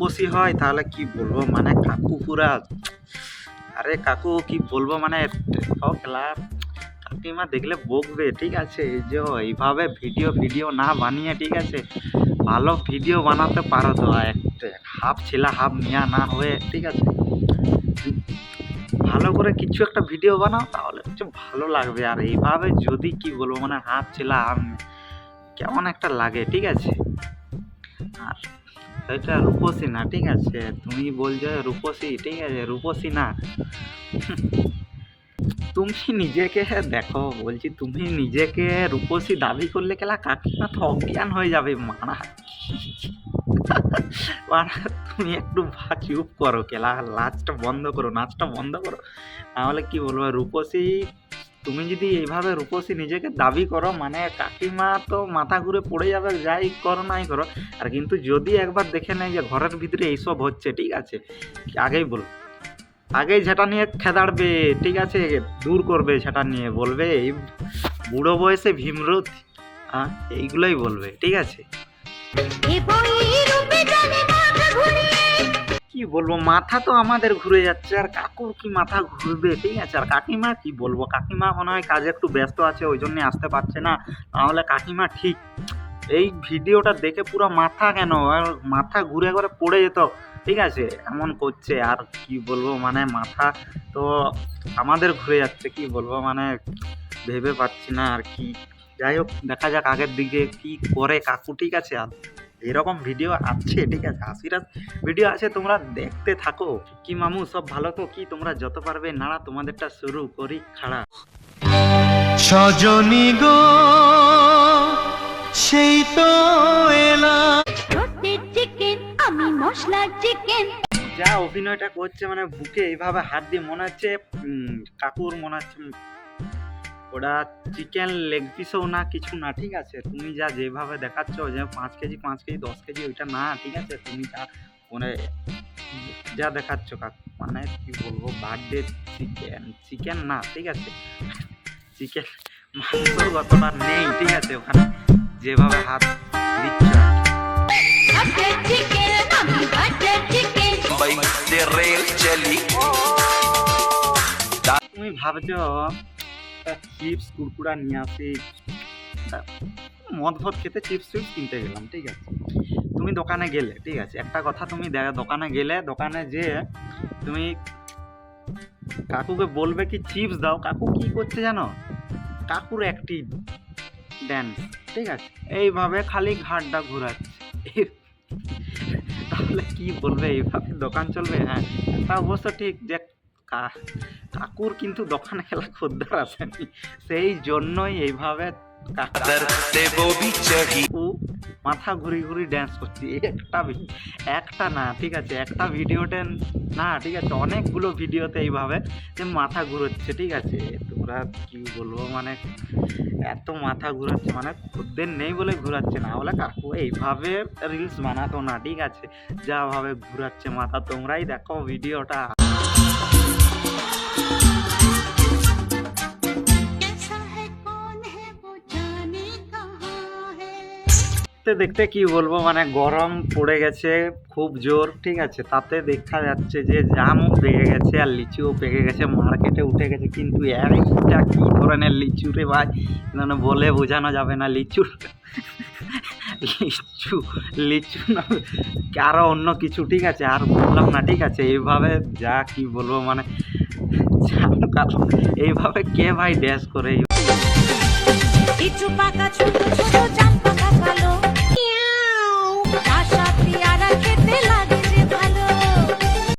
রূপসী হয় তাহলে কি বলবো, মানে কাকু পুরা, আরে কাকু কি বলবো, মানে ক্লাব কাকিমা দেখলে বকবে, ঠিক আছে। এই যে এইভাবে ভিডিও ভিডিও না বানিয়ে, ঠিক আছে, ভালো ভিডিও বানাতে পারো তো, একটা হাফ ছেলা হাফ মিয়া না হয়ে, ঠিক আছে, ভালো করে কিছু একটা ভিডিও বানাও তাহলে হচ্ছে ভালো লাগবে। আর এইভাবে যদি কি বলবো, মানে হাফ ছেলা হাফ কেমন একটা লাগে, ঠিক আছে। আর এটা রূপসী না, ঠিক আছে, তুমি বলছো রূপসী, ঠিক আছে, রূপসী না। তুমি নিজেকে দেখো, বলছি তুমি নিজেকে রূপসী দাবি করলে কেলা কাকিমা তো অজ্ঞান হয়ে যাবে, মানা মানা তুমি একটু চুপ করো, কেলা লাচটা বন্ধ করো, নাচটা বন্ধ করো, নাহলে কি বলবো রূপসী, তুমি যদি এইভাবে রূপসী নিজেকে দাবি করো, মানে কাকিমা তো মাথা ঘুরে পড়ে যাবে, যাই করো নাই করো। আর কিন্তু যদি একবার দেখে নেয় যে ঘরের ভিতরে এইসব হচ্ছে, ঠিক আছে, আগেই বল, আগেই যেটা নিয়ে খেদাড়বে, ঠিক আছে, দূর করবে, সেটা নিয়ে বলবে এই বুড়ো বয়সে ভীমরুত, হ্যাঁ এইগুলোই বলবে, ঠিক আছে। কি বলবো, মাথা তো আমাদের ঘুরে যাচ্ছে, আর কাকুর কি মাথা ঘুরবে, ঠিক আছে। আর কাকিমা কি বলবো, কাকিমা মনে হয় কাজে একটু ব্যস্ত আছে, ওই জন্য আসতে পারছে না, নাহলে কাকিমা ঠিক এই ভিডিওটা দেখে পুরো মাথা কেন মাথা ঘুরে ঘুরে পড়ে যেত, ঠিক আছে, এমন করছে। আর কি বলবো, মানে মাথা তো আমাদের ঘুরে যাচ্ছে, কি বলবো, মানে ভেবে পাচ্ছি না আর কি। যাই হোক, দেখা যাক আগের দিকে কি করে কাকু, ঠিক আছে। আর এরকম ভিডিও আছে, ঠিক আছে, হাসিরা ভিডিও আছে, তোমরা দেখতে থাকো। কি মামু সব ভালো তো, কি তোমরা যত পারবে নাড়া, তোমাদেরটা শুরু করি খাড়া। সজনী গো সেই তো এলাম, চিকেন আমি মশলা চিকেন। যা অভিনয়টা করছে, মানে বুকে এইভাবে হাত দিয়ে মনে হচ্ছে কাকুর মনে হচ্ছে ওটা চিকেন লেগ পিসও না, কিছু না, ঠিক আছে। তুমি যা যেভাবে দেখাচ্ছ যে 5 কেজি 5 কেজি 10 কেজি, ওইটা না, ঠিক আছে। তুমি যা মানে যা দেখাচ্ছ কাকু, মানে কি বলবো, বার্থডে চিকেন চিকেন না, ঠিক আছে, চিকেন মাংসর কতটা নেই, ঠিক আছে, ওখানে যেভাবে হাত দিচ্ছ। তুমি ভাবছো চিপস কুরকুরা নিয়ে আসি, মদ ফদ খেতে চিপস টিপস কিনতে গেলাম, ঠিক আছে। তুমি দোকানে গেলে, ঠিক আছে, একটা কথা, তুমি দোকানে গেলে, দোকানে যে তুমি কাকুকে বলবে কি চিপস দাও, কাকু কি করছে জানো, কাকুর অ্যাক্টিভ ড্যান্স, ঠিক আছে, এইভাবে খালি ঘাটটা ঘোরাচ্ছে। তাহলে কি বলবে, এইভাবে দোকান চলবে? হ্যাঁ, তা অবশ্য ঠিক যে কাকুর কিন্তু দোকানে খেলা খদ্দের আসেনি, সেই জন্যই এইভাবে মাথা ঘুরি ঘুরি ড্যান্স করছি। একটা না, ঠিক আছে, একটা ভিডিওতে না, ঠিক আছে, অনেকগুলো ভিডিওতে এইভাবে যে মাথা ঘুরোচ্ছে, ঠিক আছে। তোমরা কি বলবো, মানে এত মাথা ঘুরাচ্ছে, মানে খদ্দের নেই বলে ঘুরাচ্ছে, না বলে কাকু এইভাবে রিলস বানাতো না, ঠিক আছে, যা ভাবে ঘুরাচ্ছে মাথা, তোমরাই দেখো ভিডিওটা। দেখতে দেখতে কি বলবো, মানে গরম পড়ে গেছে খুব জোর, ঠিক আছে, তাতে দেখা যাচ্ছে যে জামও পেকে গেছে আর লিচুও পেকে গেছে, মার্কেটে উঠে গেছে। কিন্তু এইটা কি ধরনের লিচু রে ভাই, মানে বলে বোঝানো যাবে না। লিচু লিচু লিচু না, আরো অন্য কিছু, ঠিক আছে, আর বললাম না, ঠিক আছে। এইভাবে যা কি বলবো, মানে এইভাবে কে ভাই ড্যাশ করে, কিছু পাকা ছোট ছোট